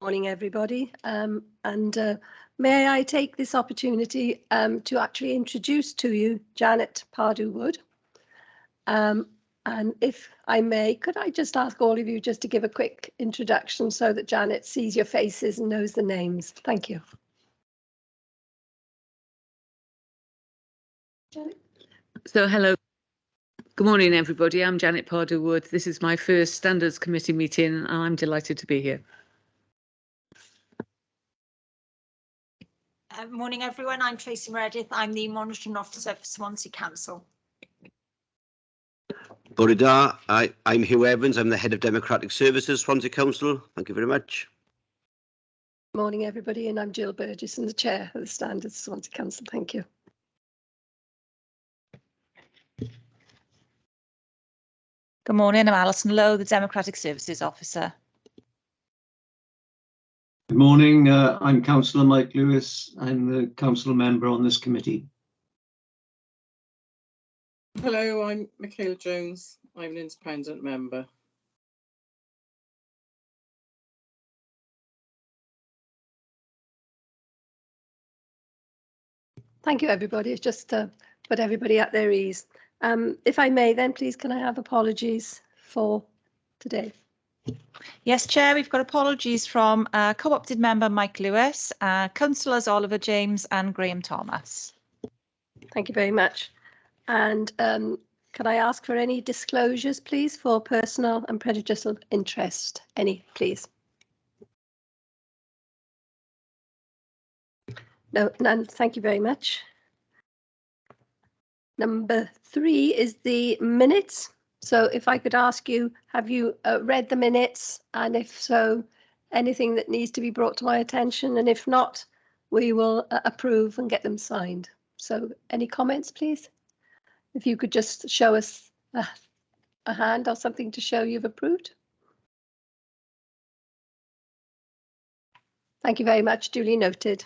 Morning, everybody, may I take this opportunity to actually introduce to you Janet Powderwood. And if I may, could I just ask all of you just to give a quick introduction so that Janet sees your faces and knows the names. Thank you. Janet. So hello, good morning everybody. I'm Janet Powderwood. This is my first Standards Committee meeting and I'm delighted to be here. Morning everyone, I'm Tracy Meredith. I'm the Monitoring Officer for Swansea Council. Bore da, I'm Hugh Evans. I'm the Head of Democratic Services, Swansea Council. Thank you very much. Morning everybody, and I'm Jill Burgess, and the Chair of the Standards Swansea Council. Thank you. Good morning, I'm Alison Lowe, the Democratic Services Officer. Good morning, I'm Councillor Mike Lewis. I'm the council member on this committee. Hello, I'm Michaela Jones. I'm an independent member. Thank you, everybody. It's just to put everybody at their ease. If I may, then please can I have apologies for today? Yes, Chair, we've got apologies from co-opted member Mike Lewis, councillors Oliver James and Graham Thomas. Thank you very much. And can I ask for any disclosures, please, for personal and prejudicial interest? Any, please? No, none. Thank you very much. Number 3 is the minutes. So if I could ask you, have you read the minutes? And if so, anything that needs to be brought to my attention? And if not, we will approve and get them signed. So any comments, please? If you could just show us a hand or something to show you've approved. Thank you very much. Duly noted.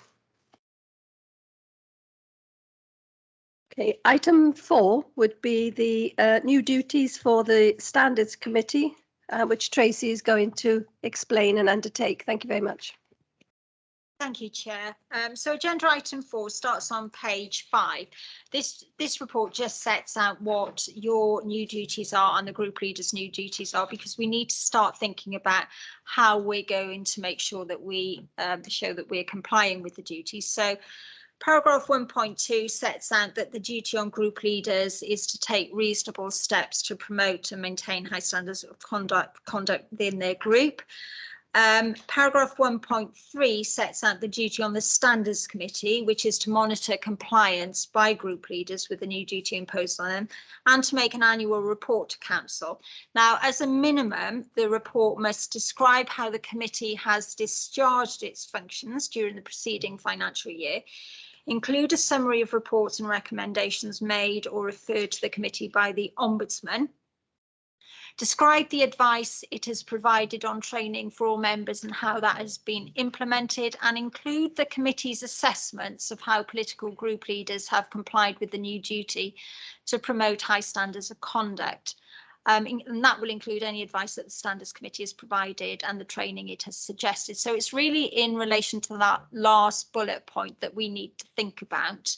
Okay, item 4 would be the new duties for the Standards Committee, which Tracy is going to explain and undertake. Thank you very much. Thank you, Chair. So agenda item 4 starts on page 5. This report just sets out what your new duties are and the group leaders' new duties are, because we need to start thinking about how we're going to make sure that we show that we're complying with the duties. So paragraph 1.2 sets out that the duty on group leaders is to take reasonable steps to promote and maintain high standards of conduct within their group. Paragraph 1.3 sets out the duty on the Standards Committee, which is to monitor compliance by group leaders with the new duty imposed on them and to make an annual report to Council. Now, as a minimum, the report must describe how the committee has discharged its functions during the preceding financial year, include a summary of reports and recommendations made or referred to the committee by the Ombudsman, describe the advice it has provided on training for all members and how that has been implemented, and include the committee's assessments of how political group leaders have complied with the new duty to promote high standards of conduct. And that will include any advice that the Standards Committee has provided and the training it has suggested. So it's really in relation to that last bullet point that we need to think about.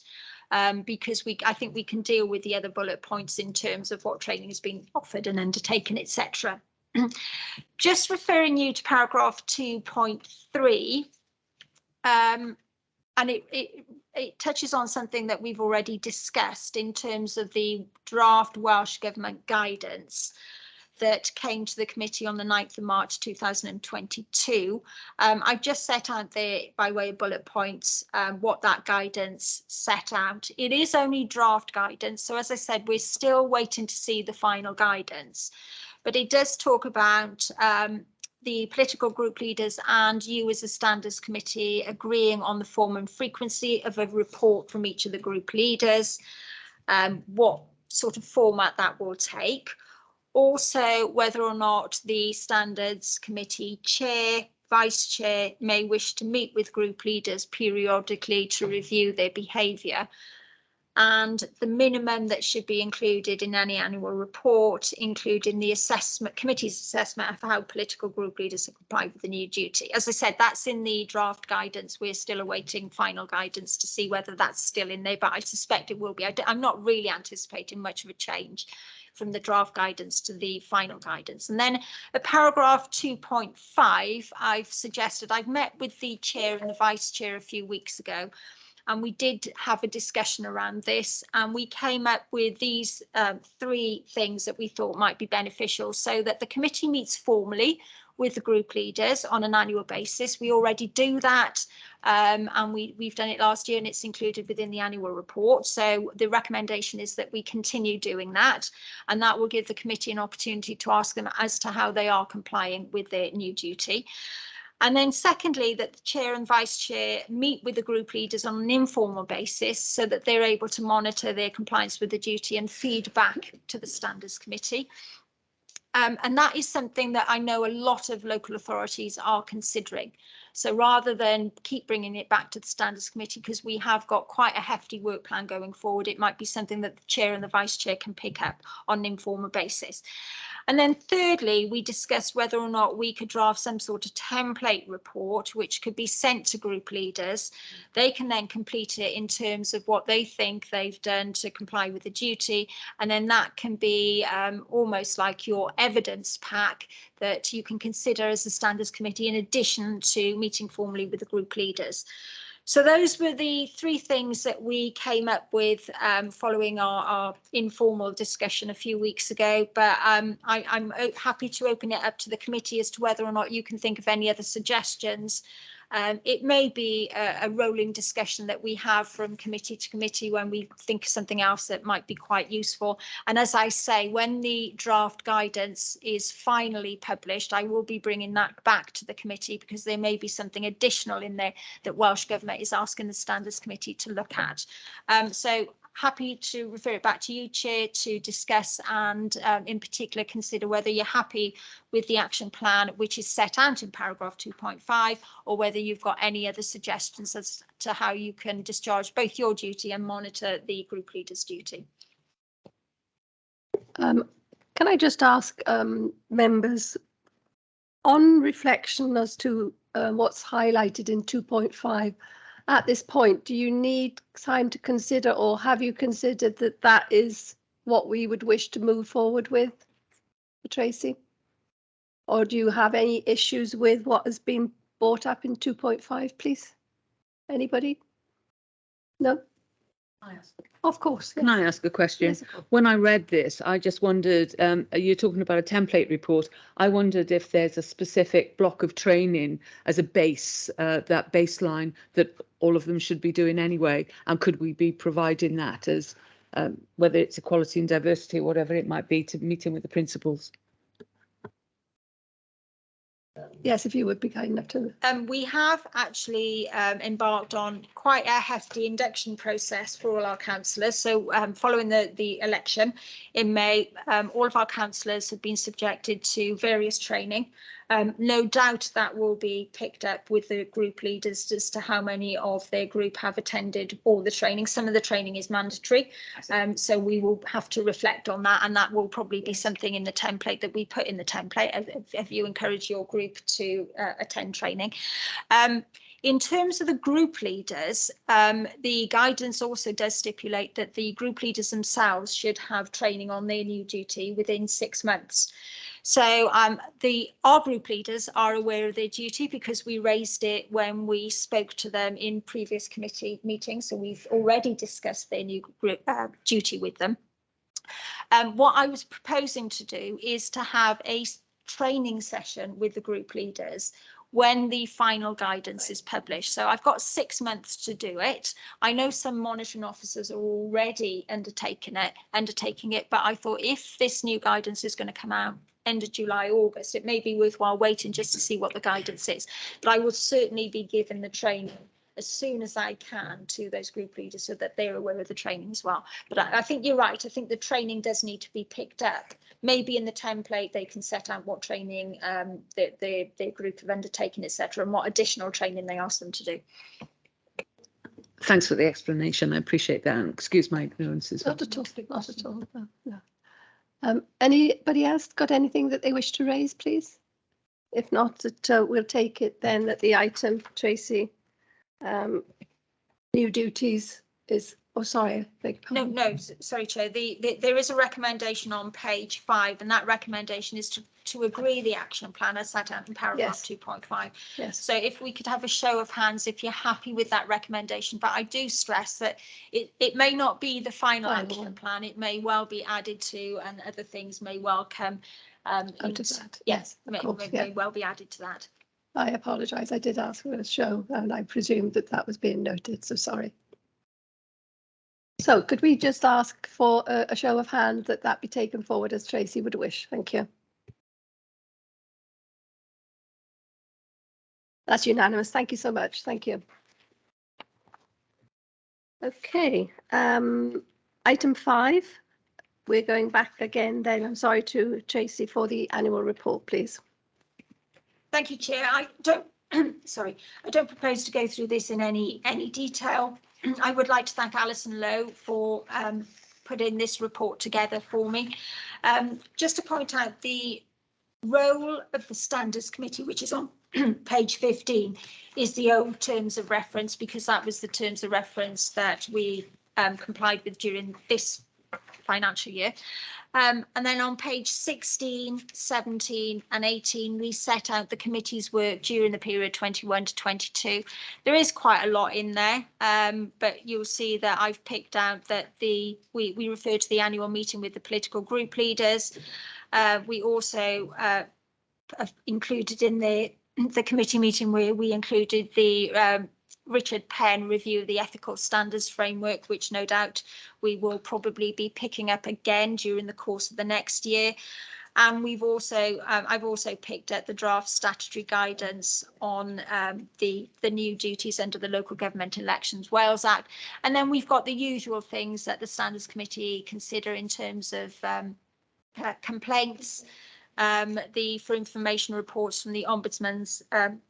Because I think we can deal with the other bullet points in terms of what training has been offered and undertaken, etc. Just referring you to paragraph 2.3, and it touches on something that we've already discussed in terms of the draft Welsh Government guidance that came to the committee on the 9th of March 2022. I've just set out there by way of bullet points what that guidance set out. It is only draft guidance, so as I said, we're still waiting to see the final guidance, but it does talk about the political group leaders and you as a Standards Committee agreeing on the form and frequency of a report from each of the group leaders, what sort of format that will take. Also, whether or not the Standards Committee Chair, Vice Chair may wish to meet with group leaders periodically to review their behaviour. and the minimum that should be included in any annual report, including the committee's assessment of how political group leaders have complied with the new duty. As I said, that's in the draft guidance. We're still awaiting final guidance to see whether that's still in there, but I suspect it will be. I'm not really anticipating much of a change from the draft guidance to the final guidance. And then at paragraph 2.5, I've met with the chair and the vice chair a few weeks ago, and we did have a discussion around this, and we came up with these 3 things that we thought might be beneficial, so that the committee meets formally with the group leaders on an annual basis. We already do that, and we've done it last year, and it's included within the annual report. So the recommendation is that we continue doing that, and that will give the committee an opportunity to ask them as to how they are complying with their new duty. And then secondly, that the chair and vice chair meet with the group leaders on an informal basis so that they're able to monitor their compliance with the duty and feed back to the standards committee. And that is something that I know a lot of local authorities are considering. So rather than keep bringing it back to the standards committee, because we have got quite a hefty work plan going forward, it might be something that the chair and the vice chair can pick up on an informal basis. And then thirdly, we discussed whether or not we could draft some sort of template report which could be sent to group leaders. They can then complete it in terms of what they think they've done to comply with the duty, and then that can be almost like your evidence pack that you can consider as the standards committee in addition to meeting formally with the group leaders. So those were the 3 things that we came up with following our informal discussion a few weeks ago. But I'm happy to open it up to the committee as to whether or not you can think of any other suggestions. It may be a rolling discussion that we have from committee to committee when we think of something else that might be quite useful. And as I say, when the draft guidance is finally published, I will be bringing that back to the committee, because there may be something additional in there that Welsh Government is asking the Standards Committee to look at. So happy to refer it back to you, Chair, to discuss and in particular consider whether you're happy with the action plan which is set out in paragraph 2.5, or whether you've got any other suggestions as to how you can discharge both your duty and monitor the group leader's duty. Can I just ask members, on reflection as to what's highlighted in 2.5, at this point, do you need time to consider, or have you considered that that is what we would wish to move forward with, Tracy? Or do you have any issues with what has been brought up in 2.5, please? Anybody? No? Of course. Can I ask a question? Yes, of course. When I read this, I just wondered, you're talking about a template report. I wondered if there's a specific block of training as a base, that baseline that all of them should be doing anyway. And could we be providing that as whether it's equality and diversity or whatever it might be, to meeting with the principals? Yes, if you would be kind enough to. We have actually embarked on quite a hefty induction process for all our councillors. So following the election in May, all of our councillors have been subjected to various training. No doubt that will be picked up with the group leaders as to how many of their group have attended all the training. Some of the training is mandatory, so we will have to reflect on that, and that will probably be something in the template that we put in the template if you encourage your group to attend training. In terms of the group leaders, the guidance also does stipulate that the group leaders themselves should have training on their new duty within 6 months. So our group leaders are aware of their duty because we raised it when we spoke to them in previous committee meetings. So we've already discussed their new group, duty with them. What I was proposing to do is to have a training session with the group leaders when the final guidance is published. So I've got 6 months to do it. I know some monitoring officers are already undertaking it, but I thought if this new guidance is going to come out end of July, August, it may be worthwhile waiting just to see what the guidance is. But I will certainly be giving the training as soon as I can to those group leaders so that they're aware of the training as well. But I think you're right. I think the training does need to be picked up. Maybe in the template they can set out what training their group have undertaken, etc., and what additional training they ask them to do. Thanks for the explanation. I appreciate that. And excuse my ignorance as well. Not at all, not at all, no. Anybody else got anything that they wish to raise, please? If not, we'll take it then that the item, Tracy, new duties is, oh, sorry, I beg your pardon. No, sorry, Chair. There is a recommendation on page 5, and that recommendation is to agree the action plan as set out in paragraph 2.5. Yes. So if we could have a show of hands if you're happy with that recommendation, but I do stress that it may not be the final action plan. It may well be added to, and other things may well come out of that. Yes, of may well be added to that. I apologise. I did ask for a show, and I presumed that was being noted. So sorry. So could we just ask for a show of hands that be taken forward as Tracy would wish? Thank you. That's unanimous. Thank you so much. Thank you. Okay. Item 5. We're going back again then. I'm sorry to Tracy for the annual report, please. Thank you, Chair. I don't I don't propose to go through this in any detail. I would like to thank Alison Lowe for putting this report together for me. Just to point out the role of the Standards Committee, which is on page 15, is the old terms of reference, because that was the terms of reference that we complied with during this financial year. And then on page 16, 17 and 18, we set out the committee's work during the period 21 to 22. There is quite a lot in there, but you'll see that I've picked out that we refer to the annual meeting with the political group leaders. We also have included in the committee meeting where we included the Richard Penn review of the ethical standards framework, which no doubt we will probably be picking up again during the course of the next year. And we've also, I've also picked up the draft statutory guidance on the new duties under the Local Government Elections Wales Act. And then we've got the usual things that the Standards Committee consider in terms of complaints, for information reports from the Ombudsman's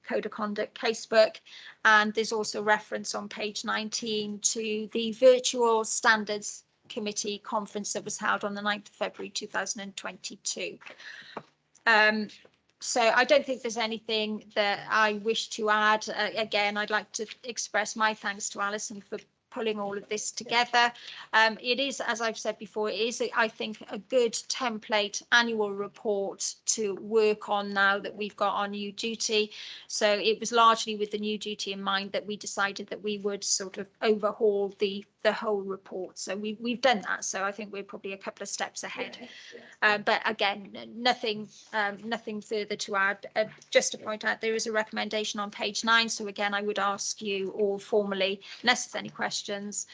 Code of Conduct casebook, and there's also reference on page 19 to the virtual Standards Committee conference that was held on the 9th of February 2022. So I don't think there's anything that I wish to add. Again, I'd like to express my thanks to Alison for pulling all of this together. It is, as I've said before, it is, I think, a good template annual report to work on now that we've got our new duty. So it was largely with the new duty in mind that we decided that we would sort of overhaul the whole report. So we've done that. So I think we're probably a couple of steps ahead. But again, nothing further to add. Just to point out, there is a recommendation on page 9. So again, I would ask you all formally, unless there's any questions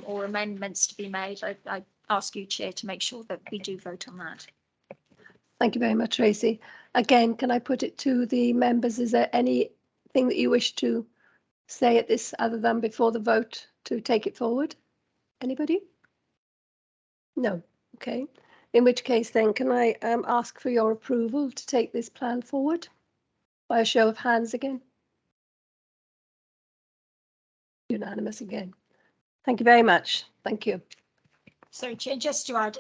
or amendments to be made, I ask you, Chair, to make sure that we do vote on that. Thank you very much, Tracy. Again, can I put it to the members? Is there anything that you wish to say at this other than before the vote to take it forward? Anybody? No. Okay. In which case then can I ask for your approval to take this plan forward by a show of hands again? Unanimous again. Thank you very much. Thank you. So, Chair, just to add,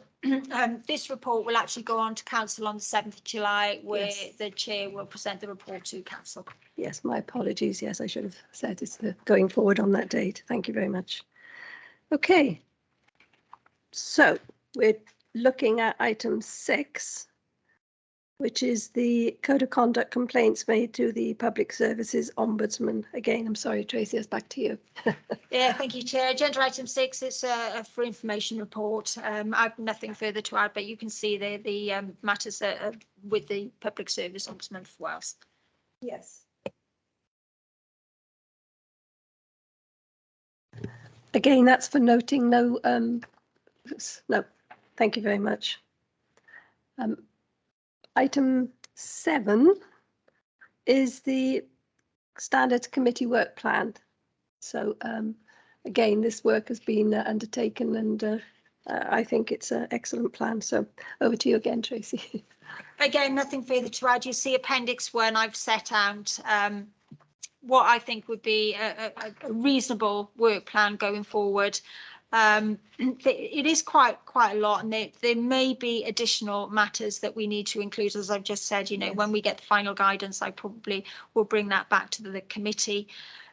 this report will actually go on to Council on the 7th of July, where the Chair will present the report to Council. Yes, my apologies. Yes, I should have said it's going forward on that date. Thank you very much. Okay. So we're looking at item 6, which is the Code of Conduct complaints made to the Public Services Ombudsman. Again, I'm sorry, Tracy, it's back to you. Yeah, thank you, Chair. Agenda item 6 is a for information report. I've nothing further to add, but you can see the matters with the Public Service Ombudsman for Wales. Yes. Again, that's for noting no, no, thank you very much. Item 7 is the Standards Committee work plan. So again, this work has been undertaken, and I think it's an excellent plan. So over to you again, Tracy. Again, nothing further to add. You see Appendix 1, I've set out what I think would be a reasonable work plan going forward. It is quite a lot, and there may be additional matters that we need to include. As I've just said, you know, when we get the final guidance, I probably will bring that back to the committee.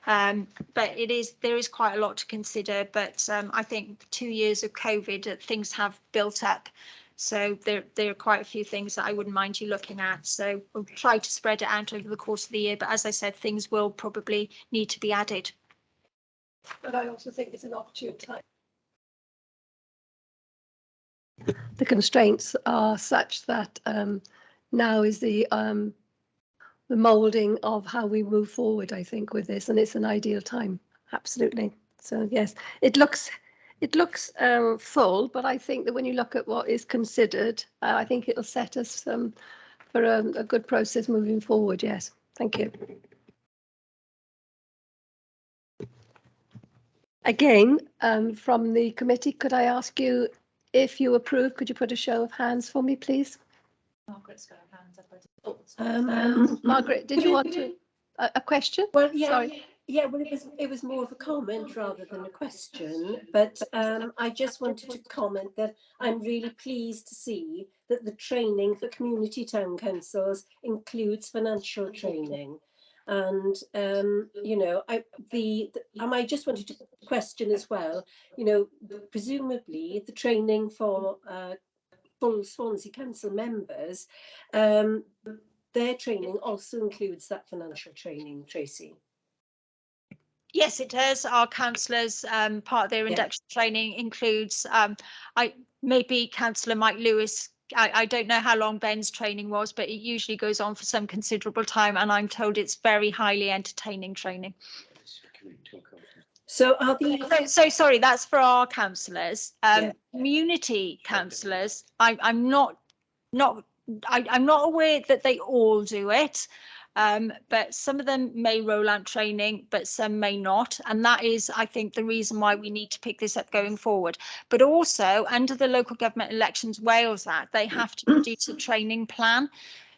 But there is quite a lot to consider. But I think 2 years of COVID, things have built up. So there are quite a few things that I wouldn't mind you looking at. So we'll try to spread it out over the course of the year. But as I said, things will probably need to be added. But I also think it's an opportune time. The constraints are such that now is the moulding of how we move forward, I think, with this, and it's an ideal time. Absolutely. So yes, it looks full, but I think that when you look at what is considered, I think it'll set us for a good process moving forward. Yes, thank you. Again, from the committee, could I ask you if you approve? Could you put a show of hands for me, please? Margaret's got her hands up. Margaret, did you want to a question? Well, yeah. Sorry. Yeah, well, it was more of a comment rather than a question, but I just wanted to comment that I'm really pleased to see that the training for community town councils includes financial training. And, you know, I just wanted to question as well, you know, presumably the training for full Swansea Council members, their training also includes that financial training, Tracy. Yes, it does. Our councillors, part of their induction training includes, maybe Councillor Mike Lewis. I don't know how long Ben's training was, but it usually goes on for some considerable time, and I'm told it's very highly entertaining training. So are these? So sorry, that's for our councillors. Community councillors, I'm not aware that they all do it. But some of them may roll out training, but some may not. And that is, I think, the reason why we need to pick this up going forward. But also, under the Local Government Elections Wales Act, they have to produce a training plan.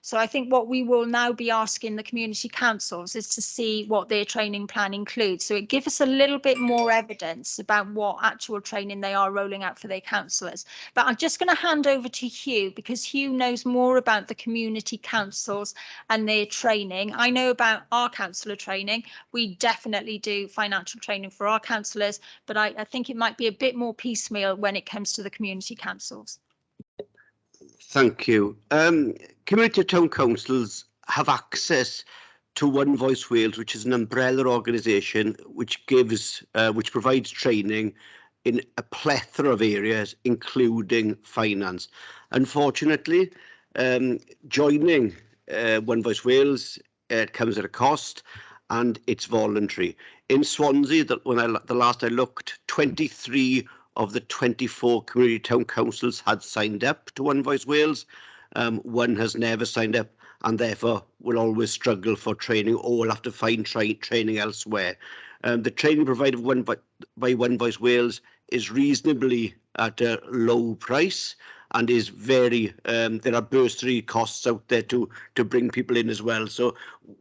So I think what we will now be asking the community councils is to see what their training plan includes. So it gives us a little bit more evidence about what actual training they are rolling out for their councillors. But I'm just going to hand over to Hugh, because Hugh knows more about the community councils and their training. I know about our councillor training. We definitely do financial training for our councillors, but I think it might be a bit more piecemeal when it comes to the community councils. Thank you. Community town councils have access to One Voice Wales, which is an umbrella organisation which provides training in a plethora of areas, including finance. Unfortunately, joining One Voice Wales comes at a cost, and it's voluntary. In Swansea, the last I looked, 23 of the 24 community town councils had signed up to One Voice Wales. One has never signed up, and therefore will always struggle for training, or will have to find training elsewhere. The training provided by One Voice Wales is reasonably at a low price, and is very, there are bursary costs out there to bring people in as well. So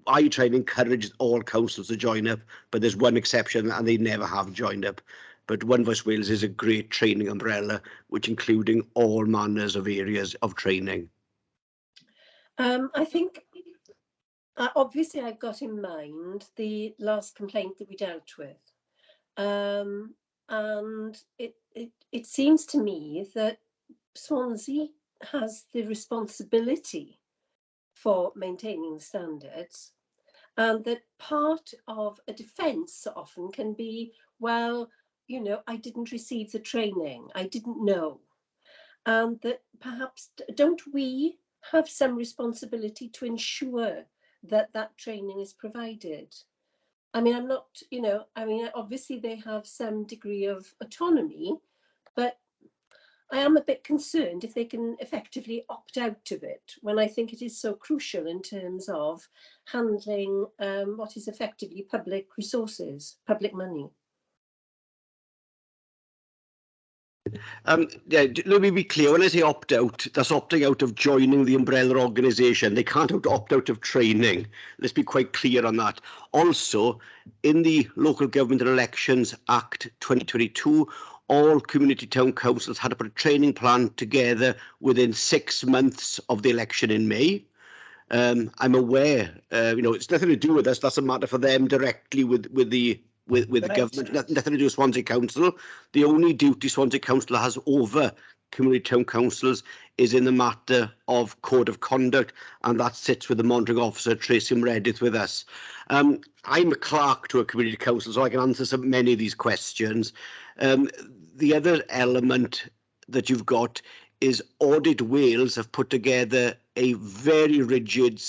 I try and encourage all councils to join up, but there's one exception, and they never have joined up. But One Voice Wales is a great training umbrella, which including all manners of areas of training. I think, obviously, I've got in mind the last complaint that we dealt with. And it seems to me that Swansea has the responsibility for maintaining standards, and that part of a defence often can be, well, you know, I didn't receive the training, I didn't know. And that perhaps, don't we have some responsibility to ensure that that training is provided? I mean, I'm not, you know, I mean, obviously they have some degree of autonomy, but I am a bit concerned if they can effectively opt out of it, when I think it is so crucial in terms of handling what is effectively public resources, public money. Yeah, let me be clear. When I say opt out, that's opting out of joining the umbrella organisation. They can't opt out of training. Let's be quite clear on that. Also, in the Local Government and Elections Act 2022, all community town councils had to put a training plan together within 6 months of the election in May. I'm aware, it's nothing to do with us. That's a matter for them directly with the government. Nothing to do with Swansea Council. The only duty Swansea Council has over community town councils is in the matter of code of conduct, and that sits with the monitoring officer, Tracy Meredith, with us. I'm a clerk to a community council, so I can answer many of these questions. The other element that you've got is Audit Wales have put together a very rigid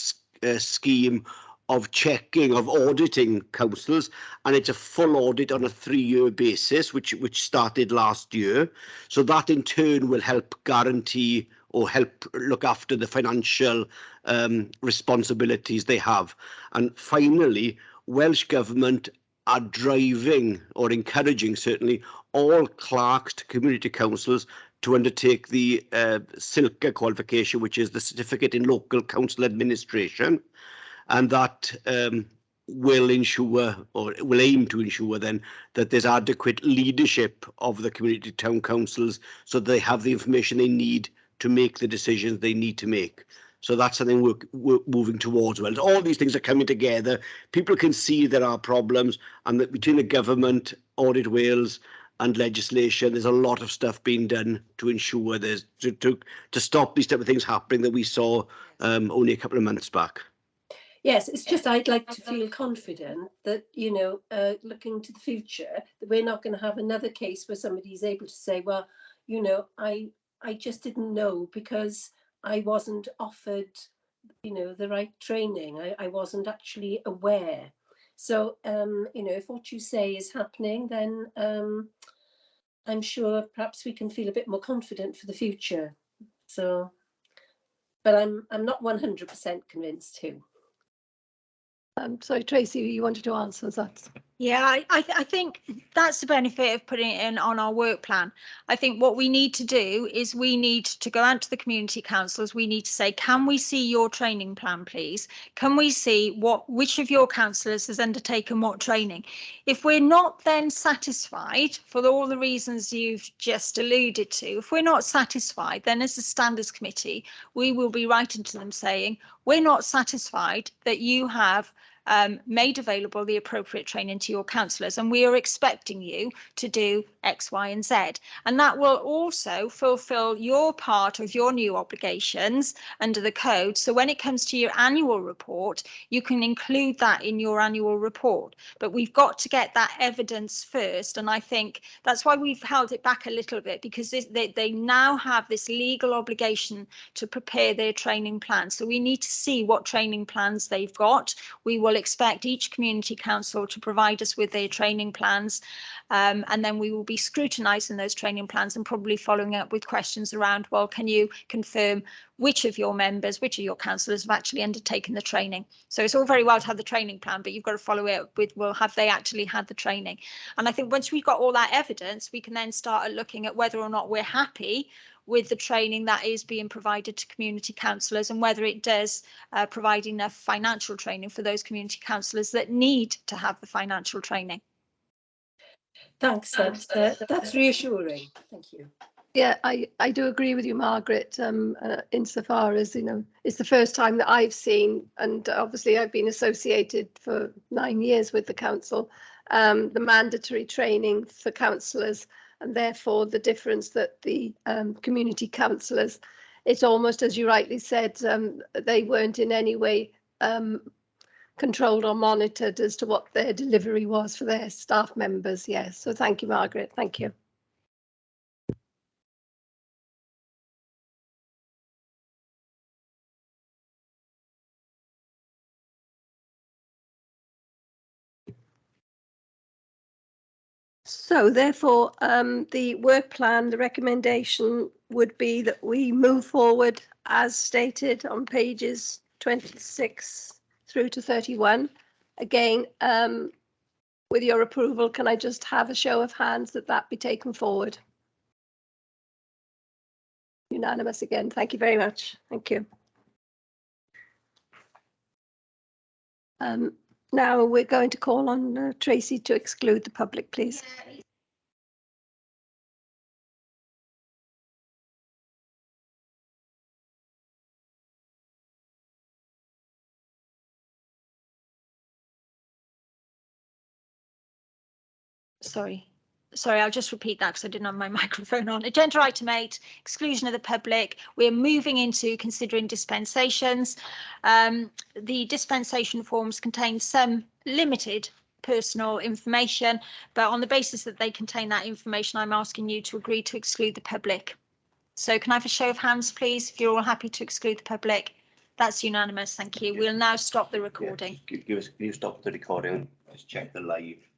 scheme of auditing councils, and it's a full audit on a 3-year basis, which started last year. So that in turn will help guarantee or help look after the financial responsibilities they have. And finally, Welsh Government are driving or encouraging certainly all clerks to community councils to undertake the SILCA qualification, which is the Certificate in Local Council Administration, and that will ensure, or will aim to ensure then, that there's adequate leadership of the community town councils so they have the information they need to make the decisions they need to make. So that's something we're moving towards. Well, all these things are coming together. People can see there are problems, and that between the government, Audit Wales, and legislation, there's a lot of stuff being done to ensure there's to stop these type of things happening that we saw only a couple of months back. Yes, it's just I'd like to feel confident that, looking to the future, that we're not going to have another case where somebody's able to say, well, I just didn't know because I wasn't offered, the right training. I wasn't actually aware. So, if what you say is happening, then I'm sure perhaps we can feel a bit more confident for the future. So, but I'm not 100% convinced too. Sorry, Tracy, you wanted to answer that. Yeah, I think that's the benefit of putting it in on our work plan. I think what we need to do is we need to go out to the community councils. We need to say, can we see your training plan, please? Can we see which of your councillors has undertaken what training? If we're not then satisfied for all the reasons you've just alluded to, if we're not satisfied, then as a standards committee, we will be writing to them saying, we're not satisfied that you have made available the appropriate training to your councillors, and we are expecting you to do X, Y, and Z. And that will also fulfil your part of your new obligations under the code. So when it comes to your annual report, you can include that in your annual report. But we've got to get that evidence first. And I think that's why we've held it back a little bit, because they now have this legal obligation to prepare their training plans. So we need to see what training plans they've got. We will expect each community council to provide us with their training plans, and then we will be scrutinising those training plans and probably following up with questions around, well, can you confirm which of your members, which of your councillors have actually undertaken the training? So it's all very well to have the training plan, but you've got to follow it up with, well, have they actually had the training? And I think once we've got all that evidence, we can then start looking at whether or not we're happy with the training that is being provided to community councillors, and whether it does provide enough financial training for those community councillors that need to have the financial training. Thanks, that's reassuring. Thank you. Yeah, I do agree with you, Margaret, insofar as, it's the first time that I've seen, and obviously I've been associated for 9 years with the council, the mandatory training for councillors, and therefore the difference that the community councillors, it's almost, as you rightly said, they weren't in any way controlled or monitored as to what their delivery was for their staff members. Yes, so thank you, Margaret. Thank you. So therefore, the work plan, the recommendation would be that we move forward as stated on pages 26 through to 31. Again, with your approval, can I just have a show of hands that be taken forward? Unanimous again. Thank you very much. Thank you. Now we're going to call on Tracy to exclude the public, please. Sorry, I'll just repeat that because I didn't have my microphone on. Agenda item 8, exclusion of the public. We're moving into considering dispensations. The dispensation forms contain some limited personal information, but on the basis that they contain that information, I'm asking you to agree to exclude the public. So can I have a show of hands, please, if you're all happy to exclude the public? That's unanimous. Thank you. We'll now stop the recording. Can you stop the recording? Just check the live.